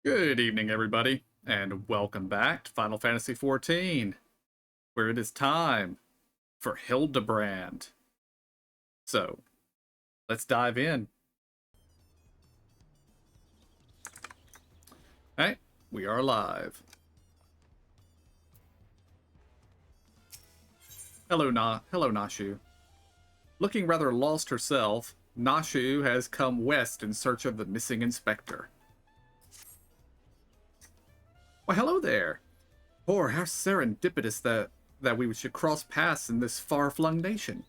Good evening, everybody, and welcome back to Final Fantasy XIV, where it is time for Hildebrand. So, let's dive in. Alright, we are live. Hello, Nashu. Looking rather lost herself, Nashu has come west in search of the missing inspector. Why, hello there. Or how serendipitous that we should cross paths in this far-flung nation.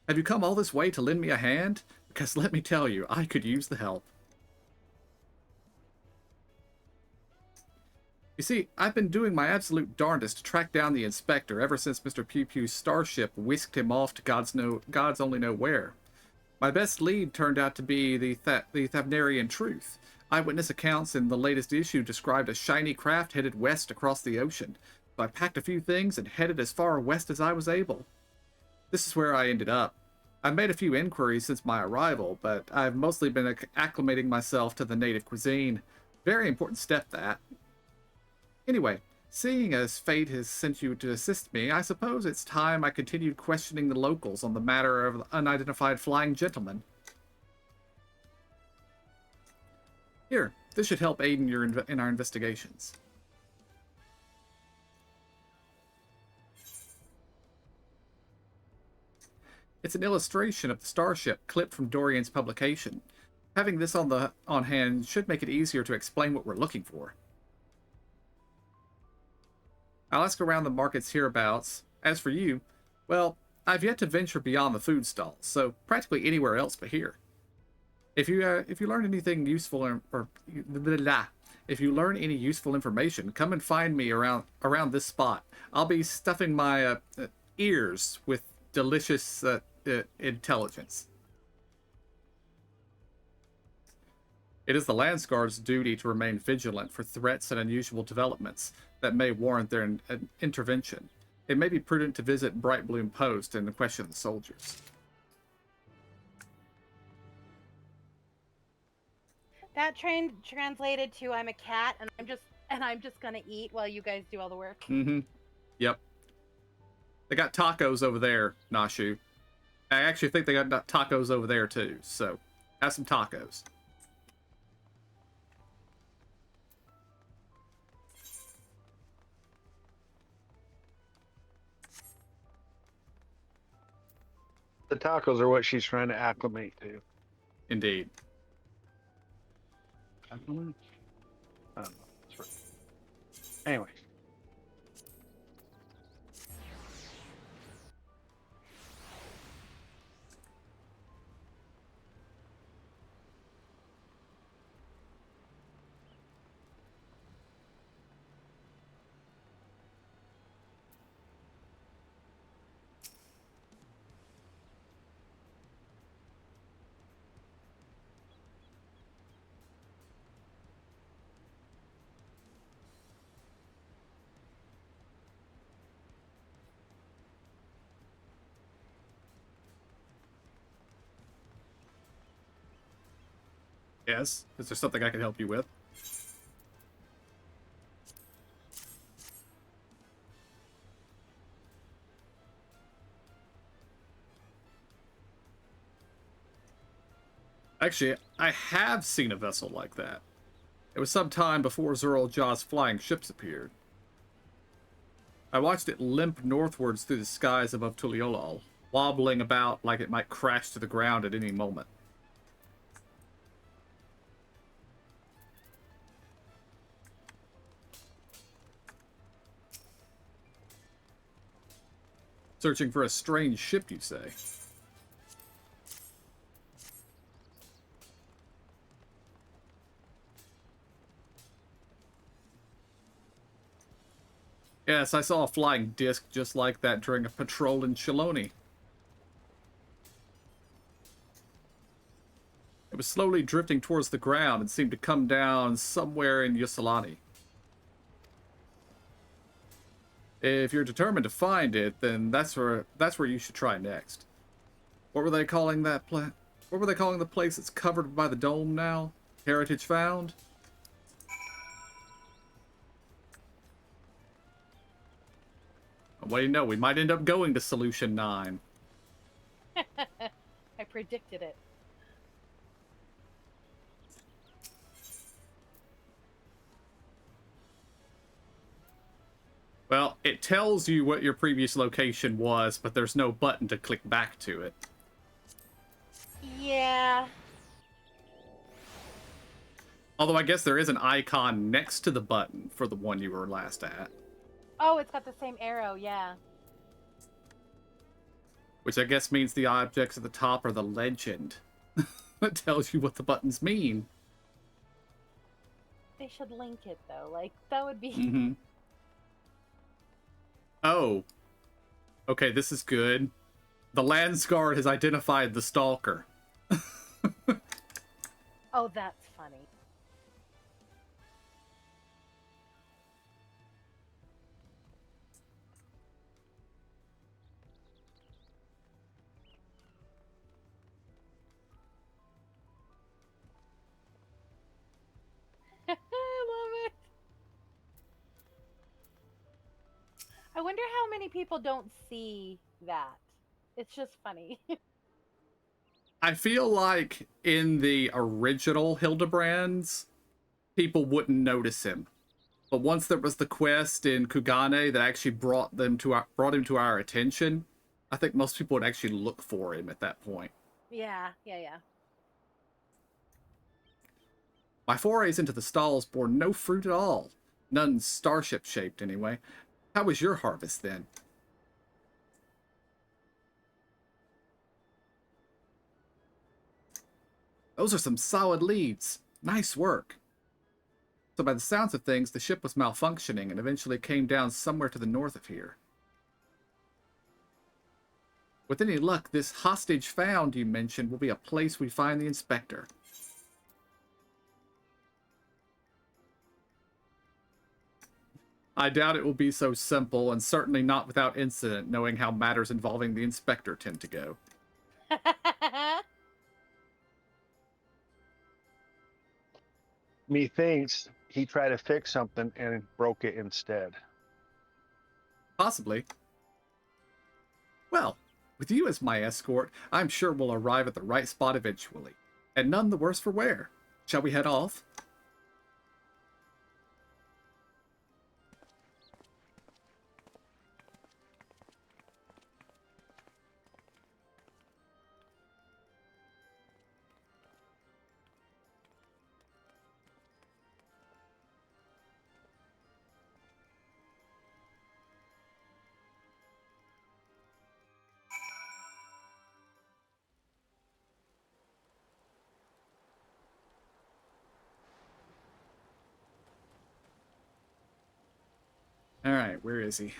Have you come all this way to lend me a hand? Because let me tell you, I could use the help. You see, I've been doing my absolute darndest to track down the inspector ever since Mr. Pew Pew's starship whisked him off to God's only know where. My best lead turned out to be the Thavnarian truth. Eyewitness accounts in the latest issue described a shiny craft headed west across the ocean, so I packed a few things and headed as far west as I was able. This is where I ended up. I've made a few inquiries since my arrival, but I've mostly been acclimating myself to the native cuisine. Very important step, that. Anyway, seeing as fate has sent you to assist me, I suppose it's time I continued questioning the locals on the matter of the unidentified flying gentleman. Here, this should help aid in our investigations. It's an illustration of the starship clipped from Dorian's publication. Having this on hand should make it easier to explain what we're looking for. I'll ask around the markets hereabouts. As for you, well, I've yet to venture beyond the food stalls, so practically anywhere else but here. If you learn anything useful if you learn any useful information, come and find me around this spot. I'll be stuffing my ears with delicious intelligence. It is the Landsguard's duty to remain vigilant for threats and unusual developments that may warrant their intervention. It may be prudent to visit Bright Bloom Post and question the soldiers. That translated to I'm a cat and I'm just gonna eat while you guys do all the work. Mm-hmm. Yep. They got tacos over there, Nashu. I actually think they got tacos over there too, so have some tacos. The tacos are what she's trying to acclimate to. Indeed. Acclimate? I don't know. That's right. Anyway. Yes? Is there something I can help you with? Actually, I have seen a vessel like that. It was some time before Zerl Jaw's flying ships appeared. I watched it limp northwards through the skies above Tuliolal, wobbling about like it might crash to the ground at any moment. Searching for a strange ship, you say? Yes, I saw a flying disc just like that during a patrol in Chiloni. It was slowly drifting towards the ground and seemed to come down somewhere in Yusilani. If you're determined to find it, then that's where you should try next. What were they calling that What were they calling the place that's covered by the dome now? Heritage Found? What do you know? We might end up going to Solution 9. I predicted it. Well, it tells you what your previous location was, but there's no button to click back to it. Yeah. Although I guess there is an icon next to the button for the one you were last at. Oh, it's got the same arrow, yeah. Which I guess means the objects at the top are the legend. That tells you what the buttons mean. They should link it, though. Like, that would be... Mm-hmm. Oh. Okay, this is good. The Landsguard has identified the Stalker. Oh, that's funny. I love it. I wonder how many people don't see that. It's just funny. I feel like in the original Hildebrands, people wouldn't notice him. But once there was the quest in Kugane that actually brought him to our attention, I think most people would actually look for him at that point. Yeah. My forays into the stalls bore no fruit at all. None starship-shaped, anyway. How was your harvest, then? Those are some solid leads. Nice work. So by the sounds of things, the ship was malfunctioning and eventually came down somewhere to the north of here. With any luck, this hostage found you mentioned will be a place we find the inspector. I doubt it will be so simple, and certainly not without incident, knowing how matters involving the inspector tend to go. Methinks he tried to fix something and broke it instead. Possibly. Well, with you as my escort, I'm sure we'll arrive at the right spot eventually. And none the worse for wear. Shall we head off? Alright, where is he?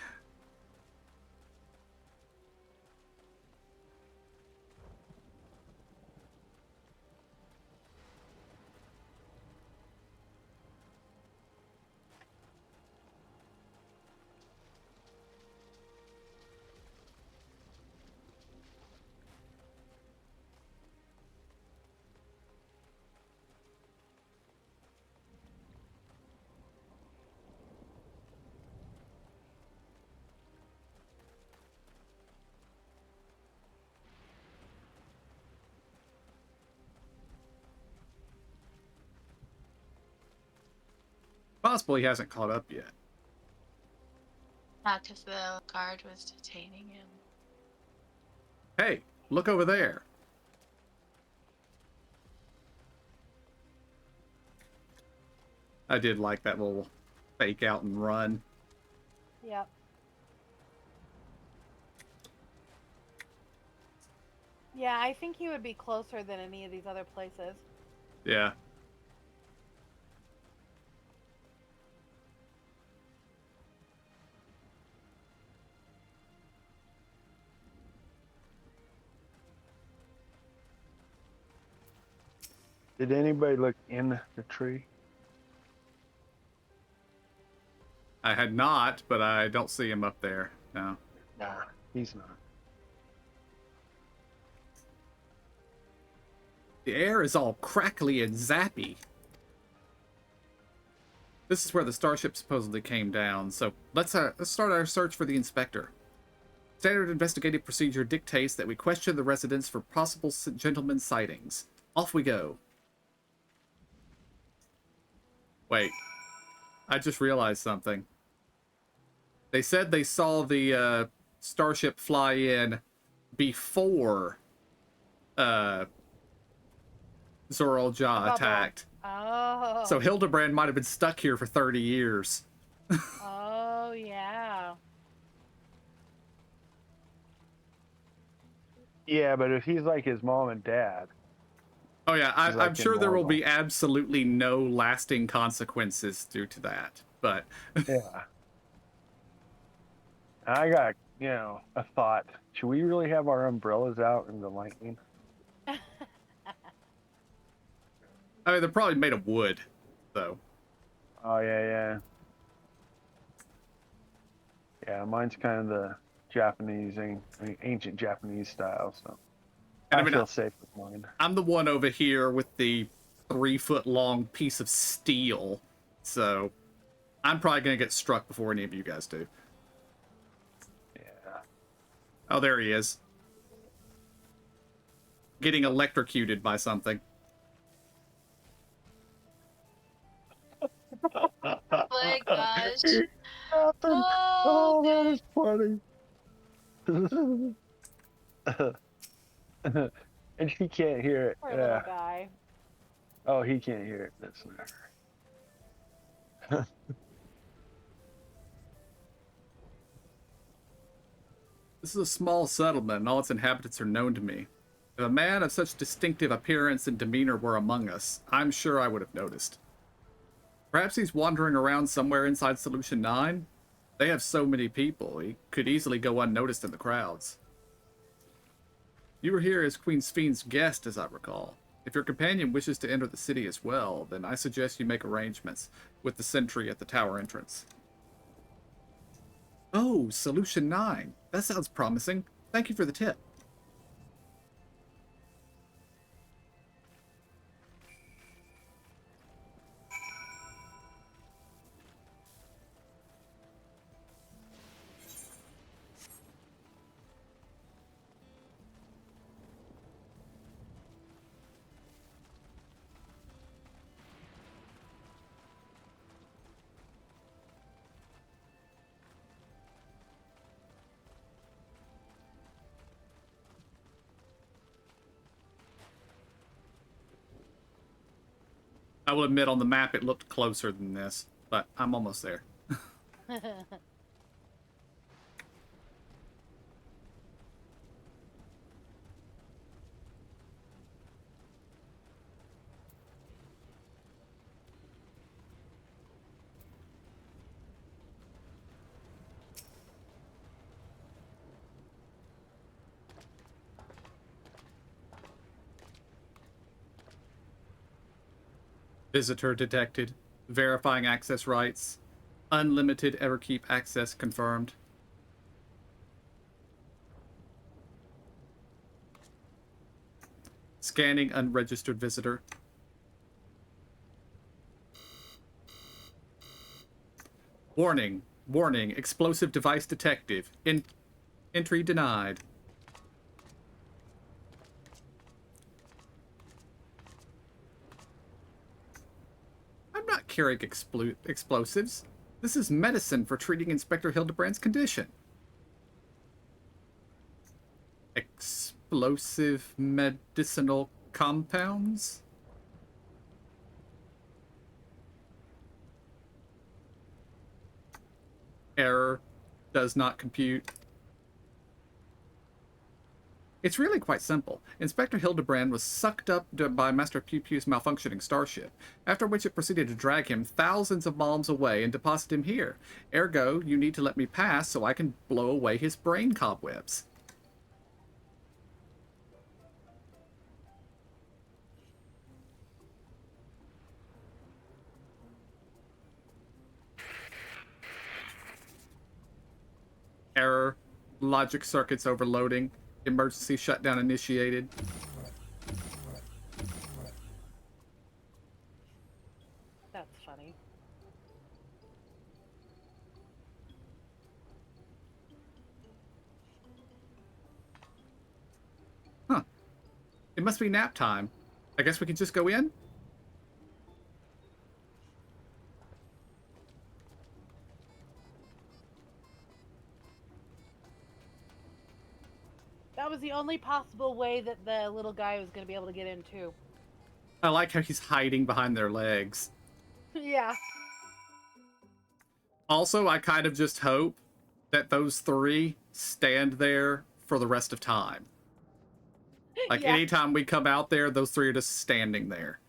Possible he hasn't caught up yet. Not because the guard was detaining him. Hey, look over there. I did like that little fake out and run. Yep. Yeah, I think he would be closer than any of these other places. Yeah. Did anybody look in the tree? I had not, but I don't see him up there. No. Nah, he's not. The air is all crackly and zappy. This is where the starship supposedly came down, so let's start our search for the inspector. Standard investigative procedure dictates that we question the residents for possible gentleman sightings. Off we go. Wait. I just realized something. They said they saw the starship fly in before Zoral Ja Bubble. attacked. Oh. So Hildebrand might have been stuck here for 30 years. Oh, yeah. Yeah, but if he's like his mom and dad, Oh yeah, He's like I'm sure there will immortal. be absolutely no lasting consequences due to that. But yeah. I got, a thought. Should we really have our umbrellas out in the lightning? I mean, they're probably made of wood, though. Oh, yeah. Yeah, mine's kind of the Japanese, ancient Japanese style, so And I I mean, feel safe with mine. I'm the one over here with the 3-foot-long piece of steel, so I'm probably gonna get struck before any of you guys do. Yeah. Oh, there he is. Getting electrocuted by something. Oh my gosh. Happened. Oh, That is funny. And he can't hear it. Poor Yeah. little guy. Oh, he can't hear it. That's not. This is a small settlement, and all its inhabitants are known to me. If a man of such distinctive appearance and demeanor were among us, I'm sure I would have noticed. Perhaps he's wandering around somewhere inside Solution 9? They have so many people, he could easily go unnoticed in the crowds. You were here as Queen Sphne's guest, as I recall. If your companion wishes to enter the city as well, then I suggest you make arrangements with the sentry at the tower entrance. Oh, Solution 9. That sounds promising. Thank you for the tip. I will admit on the map it looked closer than this, but I'm almost there. Visitor detected. Verifying access rights. Unlimited Everkeep access confirmed. Scanning unregistered visitor. Warning. Warning. Explosive device detective. Entry denied. I'm not carrying explosives. This is medicine for treating Inspector Hildebrand's condition. Explosive medicinal compounds? Error. Does not compute. It's really quite simple. Inspector Hildebrand was sucked up by Master Pew Pew's malfunctioning starship, after which it proceeded to drag him thousands of miles away and deposit him here. Ergo, you need to let me pass so I can blow away his brain cobwebs. Error. Logic circuits overloading. Emergency shutdown initiated. That's funny. must be nap time. I guess we can just go in? That was the only possible way that the little guy was going to be able to get in, too. I like how he's hiding behind their legs. Yeah. Also, I kind of just hope that those three stand there for the rest of time. Like, Yeah. anytime we come out there, those three are just standing there.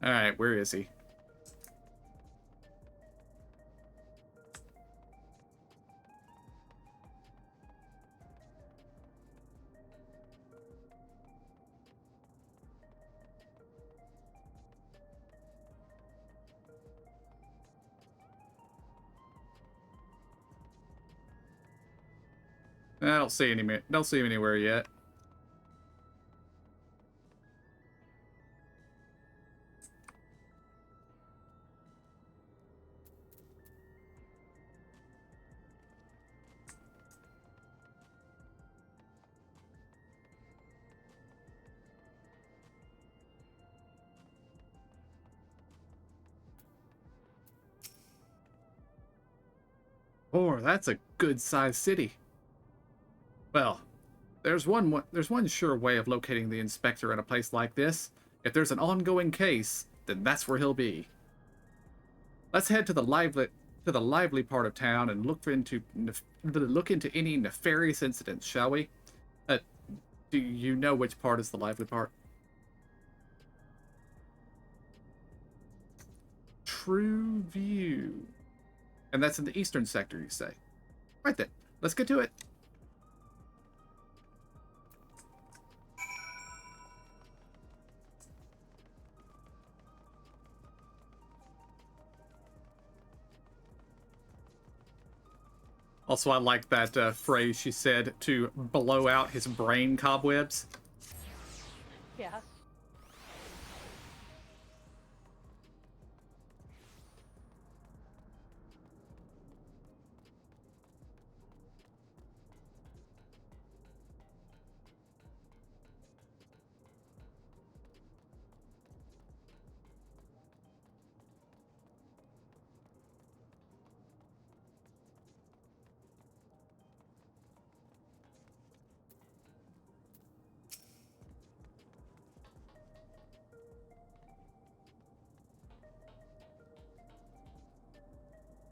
Alright, where is he? I don't see him anywhere yet. Oh, that's a good-sized city. Well, there's one sure way of locating the inspector in a place like this. If there's an ongoing case, then that's where he'll be. Let's head to the lively part of town and look into any nefarious incidents, shall we? Do you know which part is the lively part? True View. And that's in the eastern sector, you say? Right then. Let's get to it. Also, I like that phrase she said to blow out his brain cobwebs. Yeah.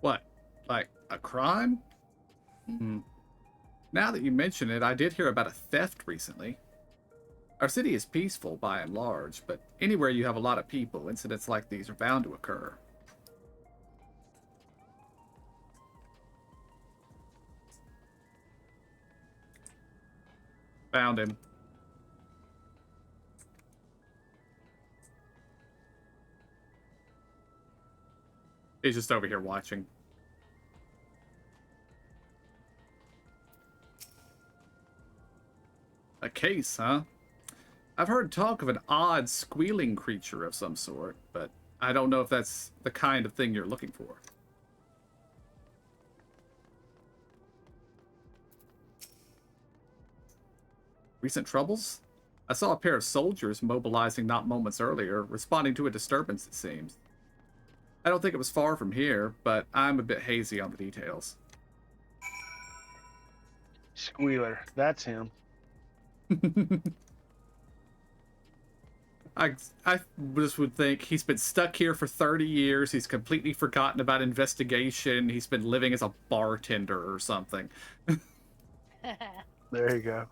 What? Like a crime? Hmm. Now that you mention it, I did hear about a theft recently. Our city is peaceful by and large, but anywhere you have a lot of people, incidents like these are bound to occur. Found him. He's just over here watching. A case, huh? I've heard talk of an odd squealing creature of some sort, but I don't know if that's the kind of thing you're looking for. Recent troubles? I saw a pair of soldiers mobilizing not moments earlier, responding to a disturbance, it seems. I don't think it was far from here, but I'm a bit hazy on the details. Squealer. That's him. I just would think he's been stuck here for 30 years. He's completely forgotten about investigation. He's been living as a bartender or something. There you go.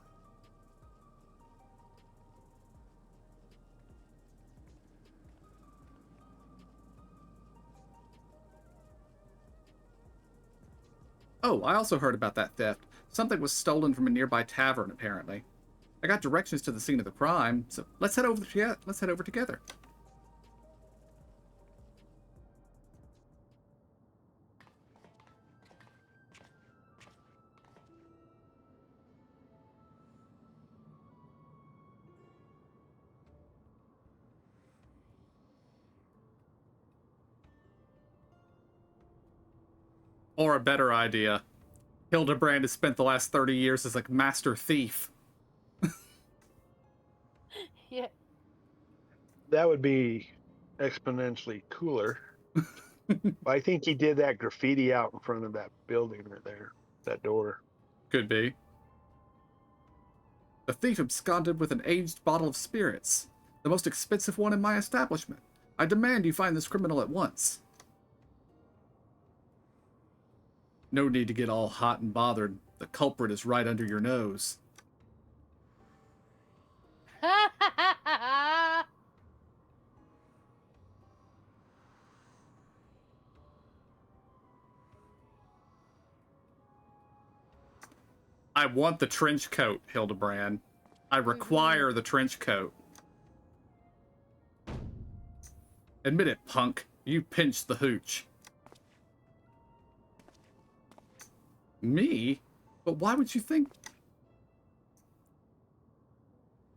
Oh, I also heard about that theft. Something was stolen from a nearby tavern, apparently. I got directions to the scene of the crime, so let's head over together. Or a better idea, Hildebrand has spent the last 30 years as a master thief. Yeah. That would be exponentially cooler. But I think he did that graffiti out in front of that building right there, that door. Could be. The thief absconded with an aged bottle of spirits, the most expensive one in my establishment. I demand you find this criminal at once. No need to get all hot and bothered. The culprit is right under your nose. I want the trench coat, Hildebrand. I require the trench coat. Admit it, punk. You pinched the hooch. Me? But why would you think...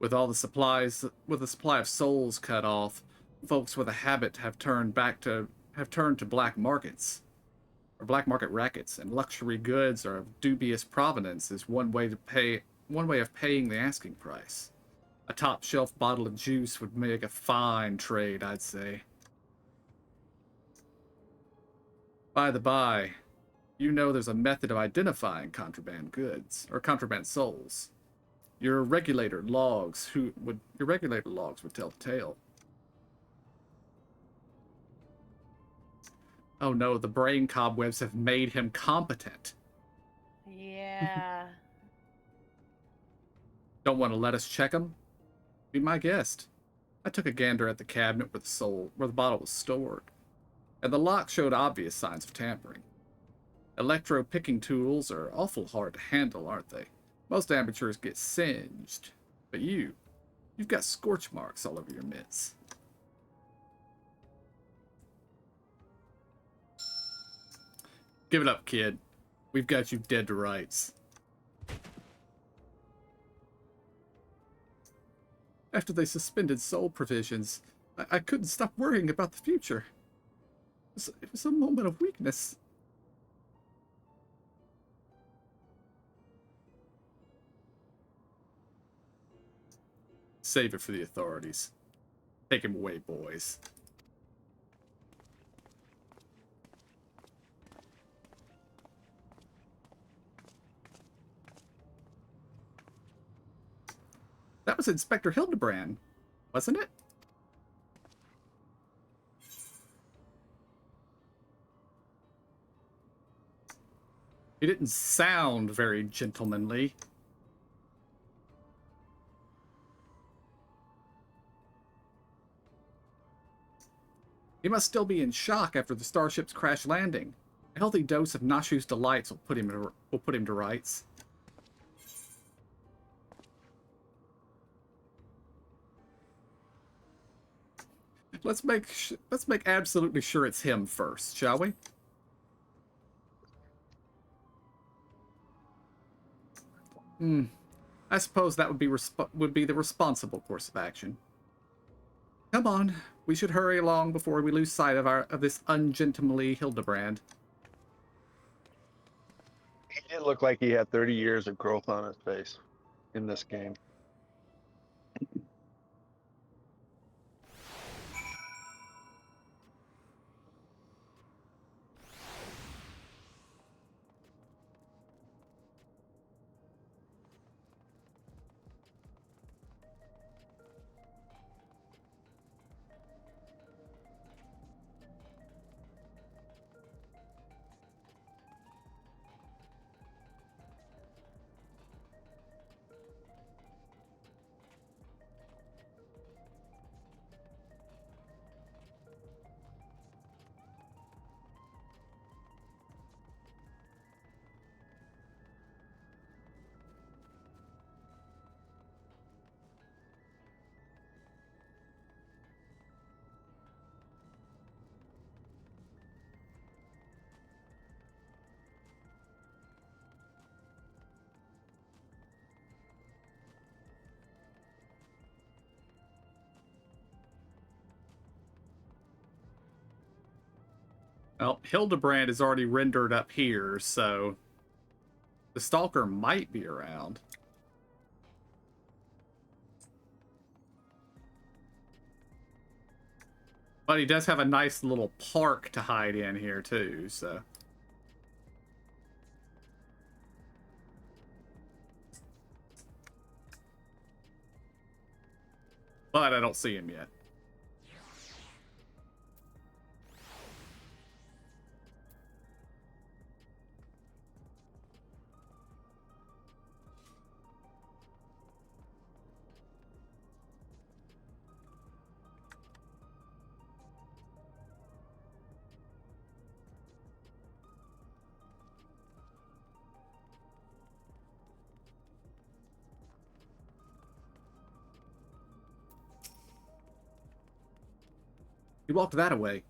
With the supply of souls cut off, folks with a habit have turned to black markets. Or black market rackets, and luxury goods are of dubious provenance is one way of paying the asking price. A top shelf bottle of juice would make a fine trade, I'd say. By the by, you know there's a method of identifying contraband goods, or contraband souls. Your regulator logs would tell the tale. Oh no, the brain cobwebs have made him competent. Yeah. Don't want to let us check him? Be my guest. I took a gander at the cabinet where the bottle was stored, and the lock showed obvious signs of tampering. Electro picking tools are awful hard to handle, aren't they? Most amateurs get singed, but you've got scorch marks all over your mitts. Give it up, kid. We've got you dead to rights. After they suspended soul provisions, I couldn't stop worrying about the future. It was a moment of weakness. Save it for the authorities. Take him away, boys. That was Inspector Hildebrand, wasn't it? He didn't sound very gentlemanly. He must still be in shock after the starship's crash landing. A healthy dose of Nashu's delights will put him to rights. Let's make absolutely sure it's him first, shall we? I suppose that would be the responsible course of action. Come on, we should hurry along before we lose sight of this ungentlemanly Hildebrand. He did look like he had 30 years of growth on his face in this game. Well, Hildebrand is already rendered up here, so The stalker might be around. But he does have a nice little park to hide in here, too, so... But I don't see him yet. He walked that away.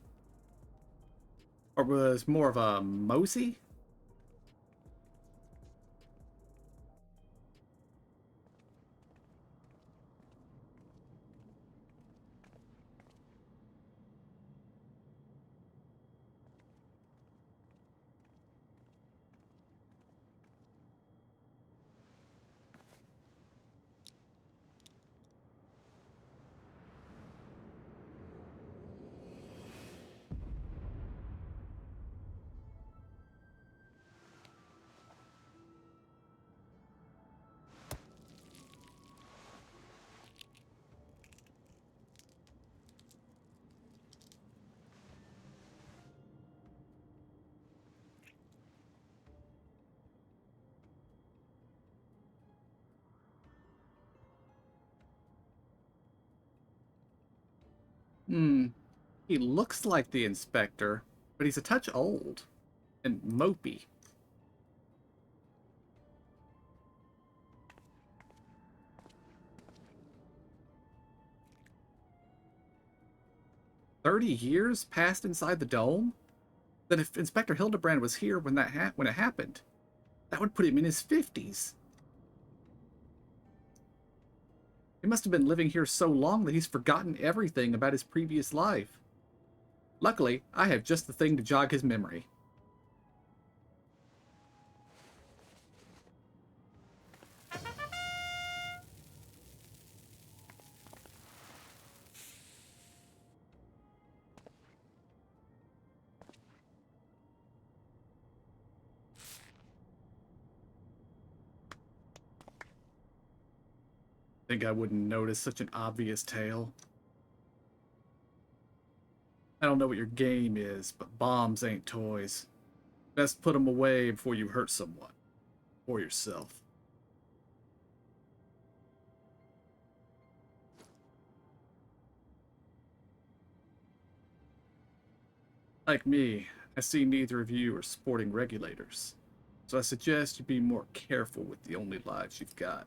Or was more of a mosey? He looks like the inspector, but he's a touch old and mopey. "30 years passed inside the dome? Then if Inspector Hildebrand was here when when it happened, that would put him in his 50s. He must have been living here so long that he's forgotten everything about his previous life. Luckily, I have just the thing to jog his memory." Think I wouldn't notice such an obvious tale? I don't know what your game is, but bombs ain't toys. Best put them away before you hurt someone. Or yourself. Like me, I see neither of you are sporting regulators. So I suggest you be more careful with the only lives you've got.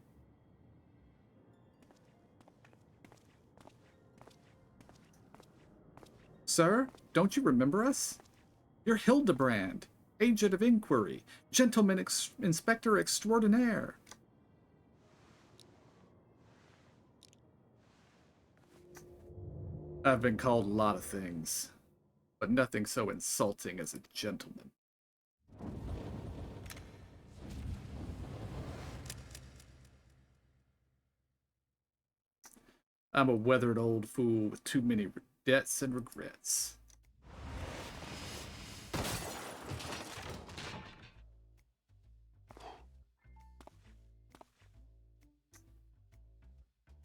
"Sir, don't you remember us? You're Hildebrand, agent of inquiry, gentleman inspector extraordinaire." "I've been called a lot of things, but nothing so insulting as a gentleman." "I'm a weathered old fool with too many debts and regrets."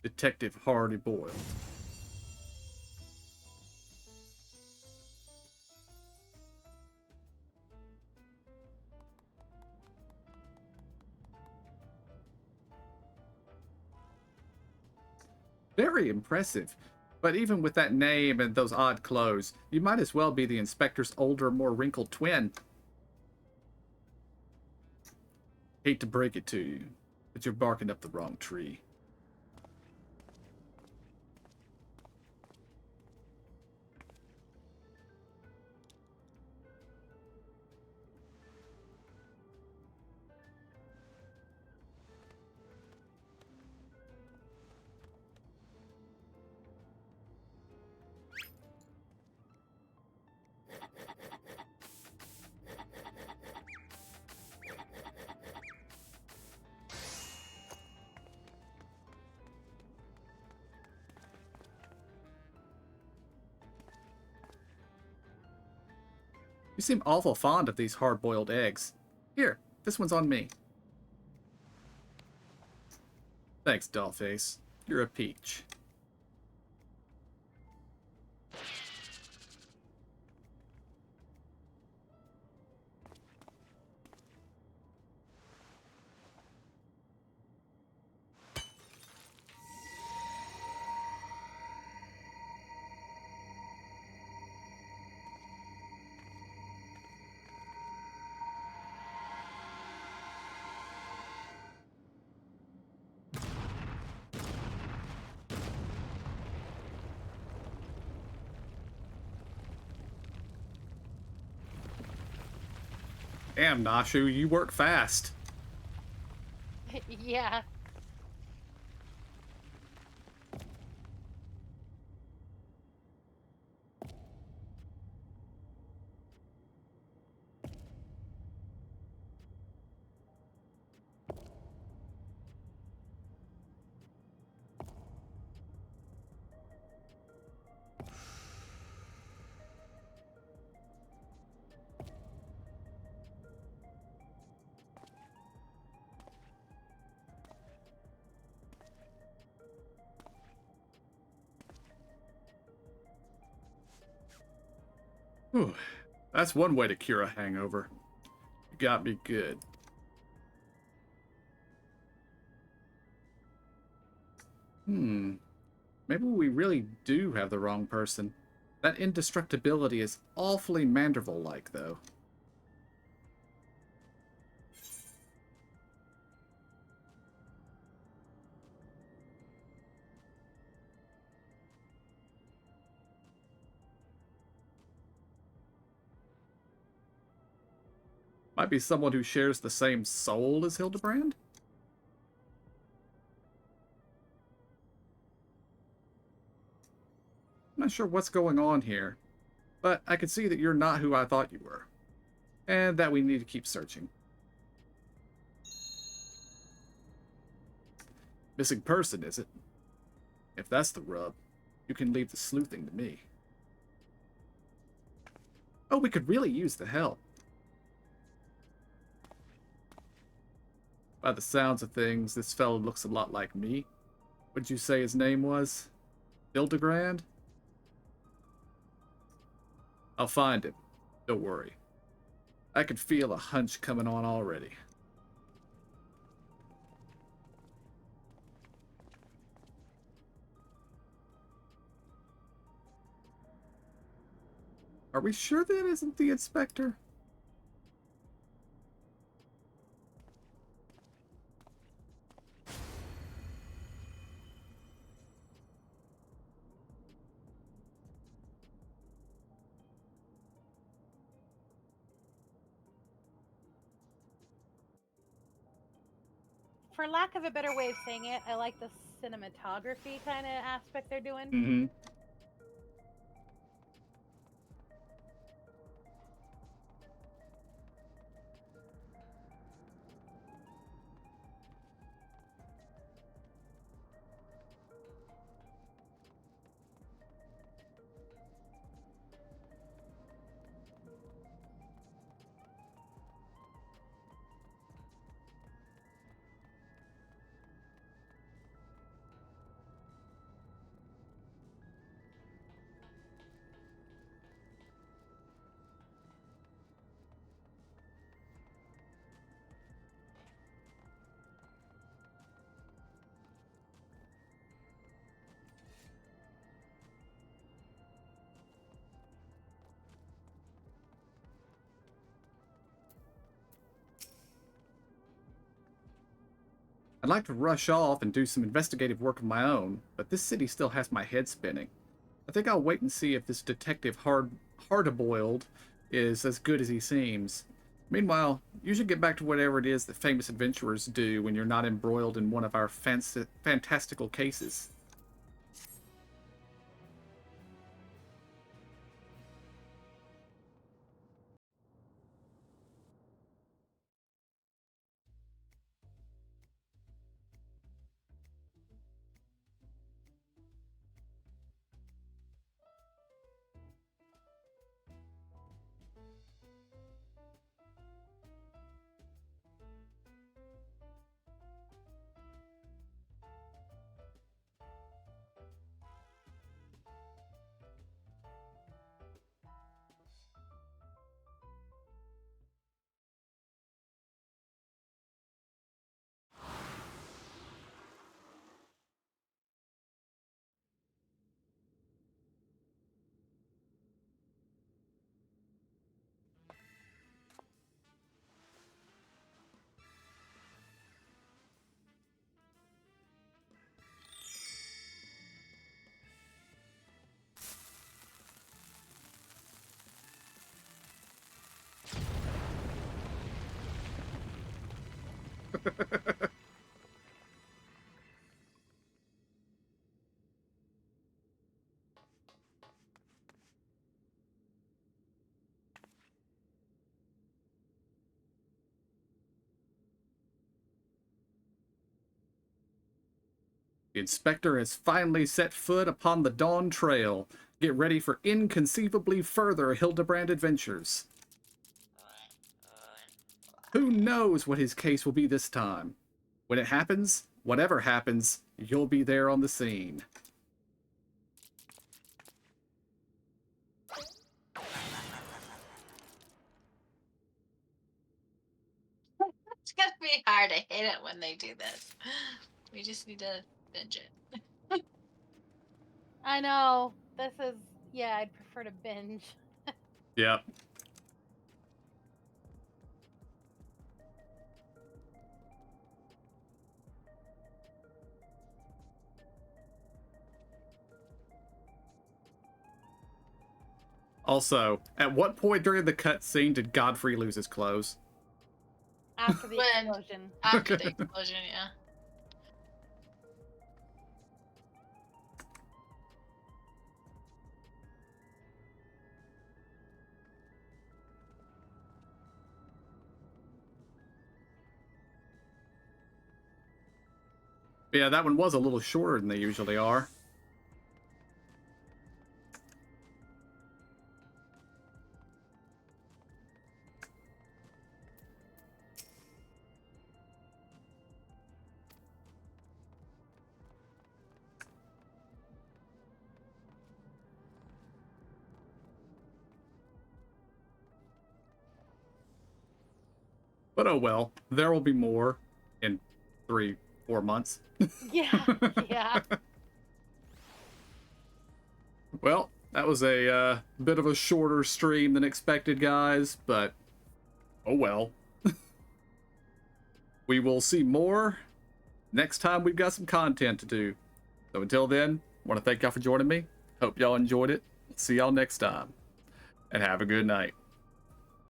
Detective Hardy Boyle. Very impressive. But even with that name and those odd clothes, you might as well be the inspector's older, more wrinkled twin. Hate to break it to you, but you're barking up the wrong tree. You seem awful fond of these hard-boiled eggs. Here, this one's on me. Thanks, Dollface. You're a peach. Damn, Nashu, you work fast. Yeah. Whew. That's one way to cure a hangover. You got me good. Maybe we really do have the wrong person. That indestructibility is awfully Manderville-like, though. Might be someone who shares the same soul as Hildebrand? I'm not sure what's going on here, but I can see that you're not who I thought you were, and that we need to keep searching. Missing person, is it? If that's the rub, you can leave the sleuthing to me. Oh, we could really use the help. By the sounds of things, this fellow looks a lot like me. What'd you say his name was? Hildebrand? I'll find him. Don't worry. I can feel a hunch coming on already. Are we sure that isn't the inspector? For lack of a better way of saying it, I like the cinematography kind of aspect they're doing. Mm-hmm. I'd like to rush off and do some investigative work of my own, but this city still has my head spinning. I think I'll wait and see if this detective Hard-boiled is as good as he seems. Meanwhile, you should get back to whatever it is that famous adventurers do when you're not embroiled in one of our fantastical cases. The inspector has finally set foot upon the Dawn Trail. Get ready for inconceivably further Hildebrand adventures. Who knows what his case will be this time? When it happens, whatever happens, you'll be there on the scene. It's gonna be hard. I hate it when they do this. We just need to binge it. I know. This is, yeah, I'd prefer to binge. Yep. Also, at what point during the cutscene did Godfrey lose his clothes? After the When- explosion. After the explosion, yeah. Yeah, that one was a little shorter than they usually are. But oh well, there will be more in 3-4 months. Yeah, yeah. Well, that was a bit of a shorter stream than expected, guys, but oh well. We will see more next time we've got some content to do. So until then, I want to thank y'all for joining me. Hope y'all enjoyed it. See y'all next time. And have a good night.